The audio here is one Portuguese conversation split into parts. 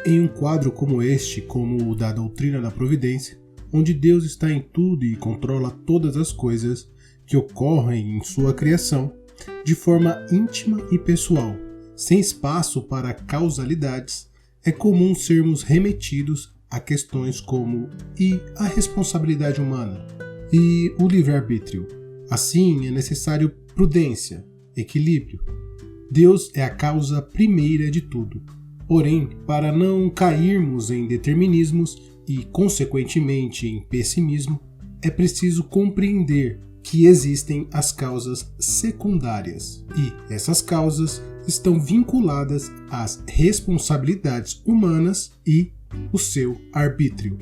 Em um quadro como este, como o da doutrina da providência, onde Deus está em tudo e controla todas as coisas que ocorrem em sua criação, de forma íntima e pessoal, sem espaço para causalidades, é comum sermos remetidos a questões como e a responsabilidade humana e o livre-arbítrio. Assim, é necessário prudência, equilíbrio. Deus é a causa primeira de tudo. Porém, para não cairmos em determinismos e, consequentemente, em pessimismo, é preciso compreender que existem as causas secundárias e essas causas estão vinculadas às responsabilidades humanas e o seu arbítrio.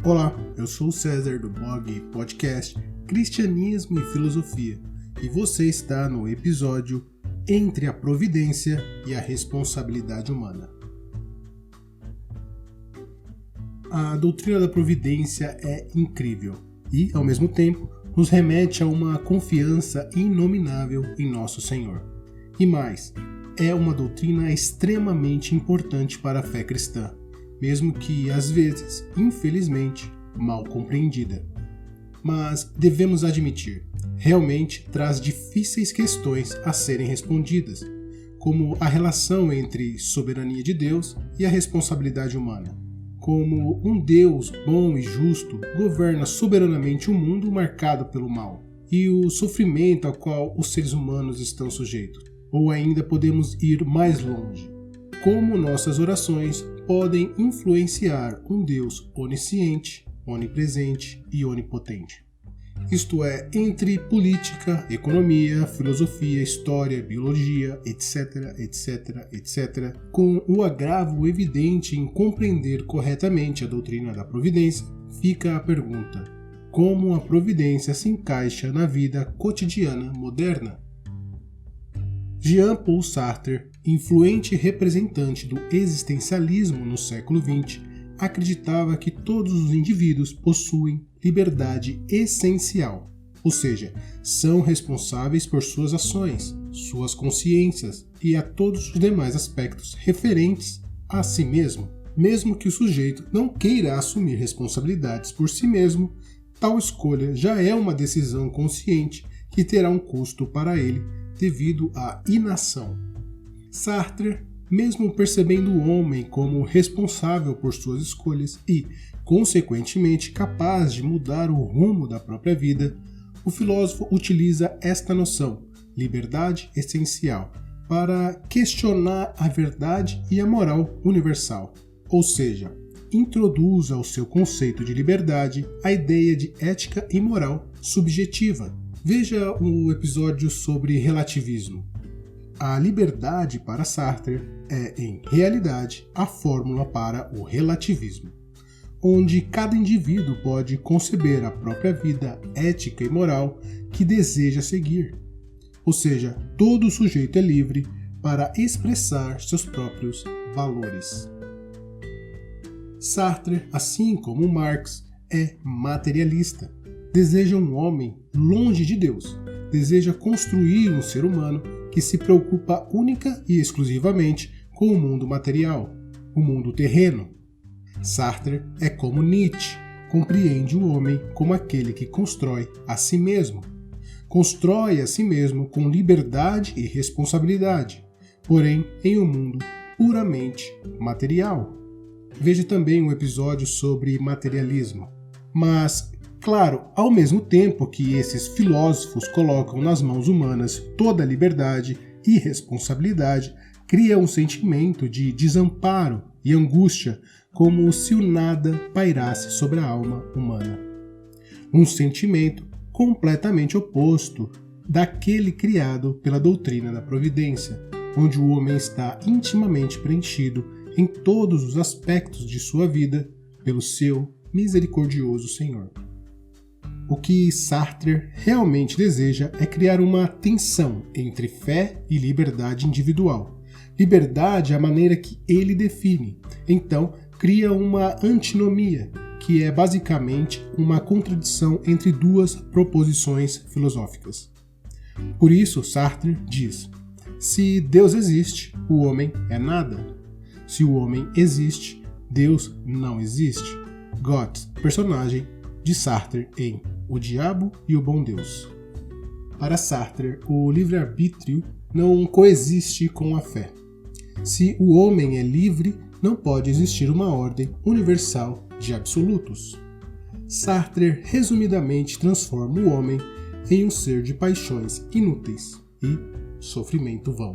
Olá, eu sou o César do blog e podcast Cristianismo e Filosofia e você está no episódio Entre a Providência e a Responsabilidade Humana. A doutrina da providência é incrível e, ao mesmo tempo, nos remete a uma confiança inominável em nosso Senhor. E mais, é uma doutrina extremamente importante para a fé cristã, mesmo que, às vezes, infelizmente, mal compreendida. Mas devemos admitir, realmente traz difíceis questões a serem respondidas, como a relação entre soberania de Deus e a responsabilidade humana. Como um Deus bom e justo governa soberanamente um mundo marcado pelo mal e o sofrimento ao qual os seres humanos estão sujeitos. Ou ainda podemos ir mais longe. Como nossas orações podem influenciar um Deus onisciente, onipresente e onipotente. Isto é, entre política, economia, filosofia, história, biologia, etc, etc, etc, com o agravo evidente em compreender corretamente a doutrina da providência, fica a pergunta: como a providência se encaixa na vida cotidiana moderna? Jean-Paul Sartre, influente representante do existencialismo no século XX, acreditava que todos os indivíduos possuem liberdade essencial, ou seja, são responsáveis por suas ações, suas consciências e a todos os demais aspectos referentes a si mesmo. Mesmo que o sujeito não queira assumir responsabilidades por si mesmo, tal escolha já é uma decisão consciente que terá um custo para ele devido à inação. Sartre, mesmo percebendo o homem como responsável por suas escolhas e, consequentemente, capaz de mudar o rumo da própria vida, o filósofo utiliza esta noção, liberdade essencial, para questionar a verdade e a moral universal, ou seja, introduz ao seu conceito de liberdade a ideia de ética e moral subjetiva. Veja o episódio sobre relativismo. A liberdade para Sartre é, em realidade, a fórmula para o relativismo, onde cada indivíduo pode conceber a própria vida ética e moral que deseja seguir. Ou seja, todo sujeito é livre para expressar seus próprios valores. Sartre, assim como Marx, é materialista. Deseja um homem longe de Deus. Deseja construir um ser humano que se preocupa única e exclusivamente com o mundo material, o mundo terreno. Sartre é como Nietzsche, compreende o homem como aquele que constrói a si mesmo. Constrói a si mesmo com liberdade e responsabilidade, porém em um mundo puramente material. Veja também um episódio sobre materialismo. Mas, claro, ao mesmo tempo que esses filósofos colocam nas mãos humanas toda a liberdade e responsabilidade, cria um sentimento de desamparo e angústia, como se o nada pairasse sobre a alma humana. Um sentimento completamente oposto daquele criado pela doutrina da providência, onde o homem está intimamente preenchido em todos os aspectos de sua vida pelo seu misericordioso Senhor. O que Sartre realmente deseja é criar uma tensão entre fé e liberdade individual. Liberdade é a maneira que ele define. Então, cria uma antinomia, que é basicamente uma contradição entre duas proposições filosóficas. Por isso, Sartre diz: se Deus existe, o homem é nada. Se o homem existe, Deus não existe. Goethe, personagem de Sartre em O Diabo e o Bom Deus. Para Sartre, o livre-arbítrio não coexiste com a fé. Se o homem é livre, não pode existir uma ordem universal de absolutos. Sartre resumidamente transforma o homem em um ser de paixões inúteis e sofrimento vão.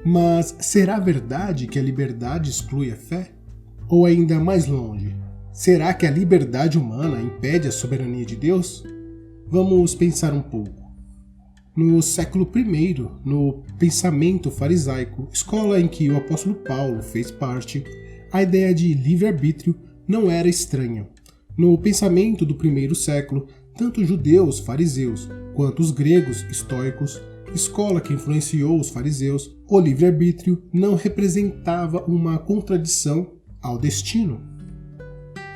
Mas será verdade que a liberdade exclui a fé? Ou ainda mais longe, será que a liberdade humana impede a soberania de Deus? Vamos pensar um pouco. No século I, no pensamento farisaico, escola em que o apóstolo Paulo fez parte, a ideia de livre-arbítrio não era estranha. No pensamento do primeiro século, tanto os judeus fariseus quanto os gregos estoicos, escola que influenciou os fariseus, o livre-arbítrio não representava uma contradição ao destino.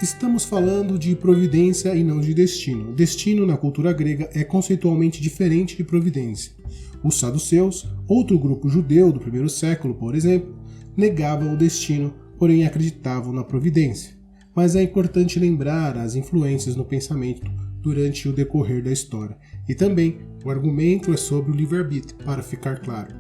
Estamos falando de providência e não de destino. Destino, na cultura grega, é conceitualmente diferente de providência. Os saduceus, outro grupo judeu do primeiro século, por exemplo, negavam o destino, porém acreditavam na providência. Mas é importante lembrar as influências no pensamento durante o decorrer da história. E também, o argumento é sobre o livre-arbítrio, para ficar claro.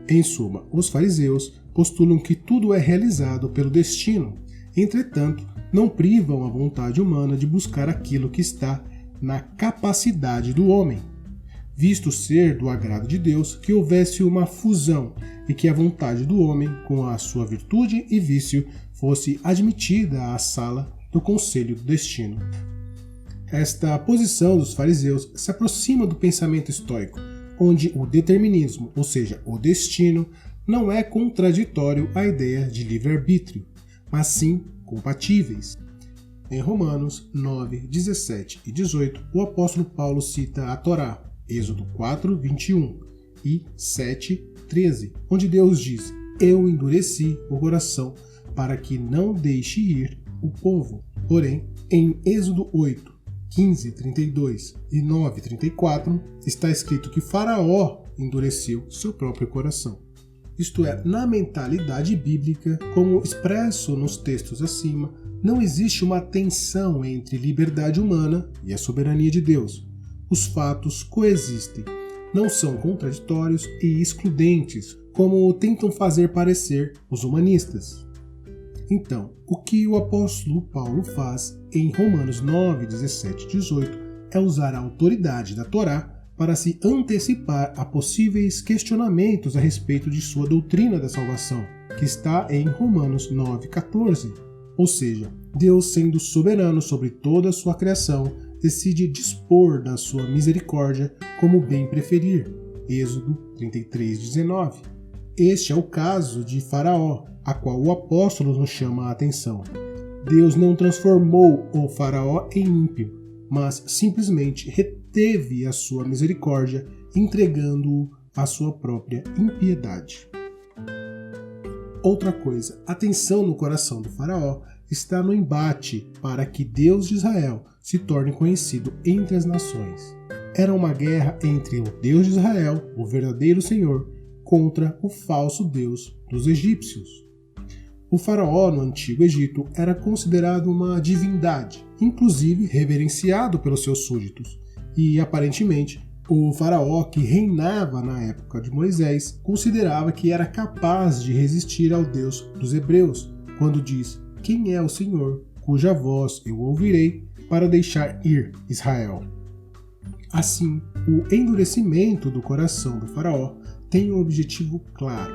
Em suma, os fariseus postulam que tudo é realizado pelo destino. Entretanto, não privam a vontade humana de buscar aquilo que está na capacidade do homem, visto ser do agrado de Deus que houvesse uma fusão e que a vontade do homem, com a sua virtude e vício, fosse admitida à sala do conselho do destino. Esta posição dos fariseus se aproxima do pensamento estoico, onde o determinismo, ou seja, o destino, não é contraditório à ideia de livre-arbítrio, mas sim compatíveis. Em Romanos 9, 17 e 18, o apóstolo Paulo cita a Torá, Êxodo 4, 21 e 7, 13, onde Deus diz: eu endureci o coração para que não deixe ir o povo. Porém, em Êxodo 8, 15, 32 e 9, 34, está escrito que Faraó endureceu seu próprio coração. Isto é, na mentalidade bíblica, como expresso nos textos acima, não existe uma tensão entre liberdade humana e a soberania de Deus. Os fatos coexistem, não são contraditórios e excludentes, como tentam fazer parecer os humanistas. Então, o que o apóstolo Paulo faz em Romanos 9, 17 e 18 é usar a autoridade da Torá para se antecipar a possíveis questionamentos a respeito de sua doutrina da salvação, que está em Romanos 9,14. Ou seja, Deus, sendo soberano sobre toda a sua criação, decide dispor da sua misericórdia como bem preferir. Êxodo 33,19. Este é o caso de Faraó, a qual o apóstolo nos chama a atenção. Deus não transformou o Faraó em ímpio, mas simplesmente reteve a sua misericórdia, entregando-o à sua própria impiedade. Outra coisa, a tensão no coração do Faraó está no embate para que Deus de Israel se torne conhecido entre as nações. Era uma guerra entre o Deus de Israel, o verdadeiro Senhor, contra o falso Deus dos egípcios. O faraó no Antigo Egito era considerado uma divindade, inclusive reverenciado pelos seus súditos, e aparentemente o faraó que reinava na época de Moisés considerava que era capaz de resistir ao Deus dos hebreus, quando diz: quem é o Senhor, cuja voz eu ouvirei para deixar ir Israel? Assim, o endurecimento do coração do faraó tem um objetivo claro: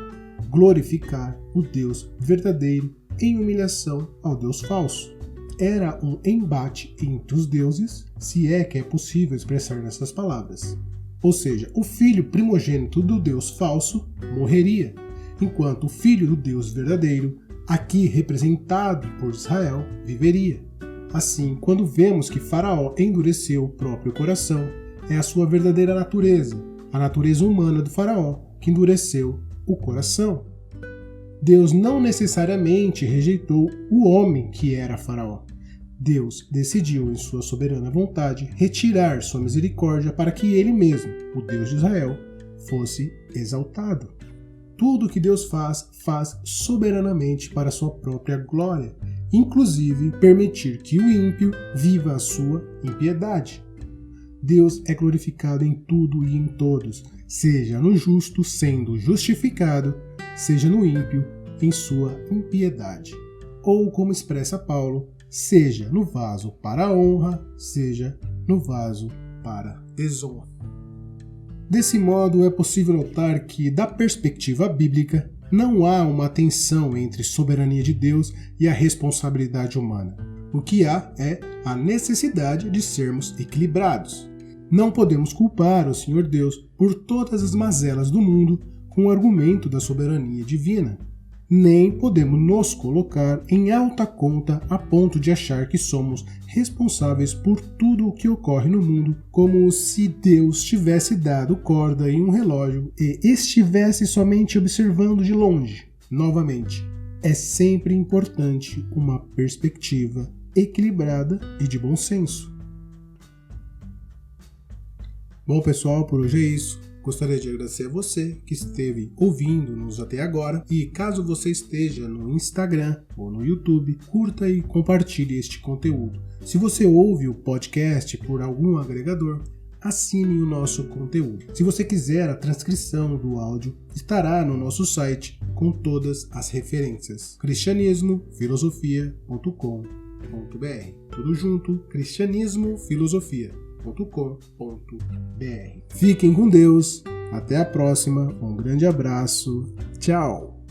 glorificar o Deus verdadeiro em humilhação ao Deus falso. Era um embate entre os deuses, se é que é possível expressar nessas palavras. Ou seja, o filho primogênito do Deus falso morreria, enquanto o filho do Deus verdadeiro, aqui representado por Israel, viveria. Assim, quando vemos que Faraó endureceu o próprio coração, é a sua verdadeira natureza, a natureza humana do Faraó, que endureceu o coração. Deus não necessariamente rejeitou o homem que era Faraó. Deus decidiu, em sua soberana vontade, retirar sua misericórdia para que ele mesmo, o Deus de Israel, fosse exaltado. Tudo o que Deus faz soberanamente para sua própria glória, inclusive permitir que o ímpio viva a sua impiedade. Deus é glorificado em tudo e em todos, seja no justo sendo justificado, seja no ímpio em sua impiedade. Ou, como expressa Paulo, seja no vaso para a honra, seja no vaso para desonra. Desse modo, é possível notar que, da perspectiva bíblica, não há uma tensão entre soberania de Deus e a responsabilidade humana. O que há é a necessidade de sermos equilibrados. Não podemos culpar o Senhor Deus por todas as mazelas do mundo com o argumento da soberania divina. Nem podemos nos colocar em alta conta a ponto de achar que somos responsáveis por tudo o que ocorre no mundo, como se Deus tivesse dado corda em um relógio e estivesse somente observando de longe. Novamente, é sempre importante uma perspectiva equilibrada e de bom senso. Bom, pessoal, por hoje é isso. Gostaria de agradecer a você que esteve ouvindo-nos até agora e caso você esteja no Instagram ou no YouTube, curta e compartilhe este conteúdo. Se você ouve o podcast por algum agregador, assine o nosso conteúdo. Se você quiser a transcrição do áudio, estará no nosso site com todas as referências. cristianismofilosofia.com.br. Tudo junto, cristianismofilosofia.com.br. Fiquem com Deus, até a próxima, um grande abraço, tchau!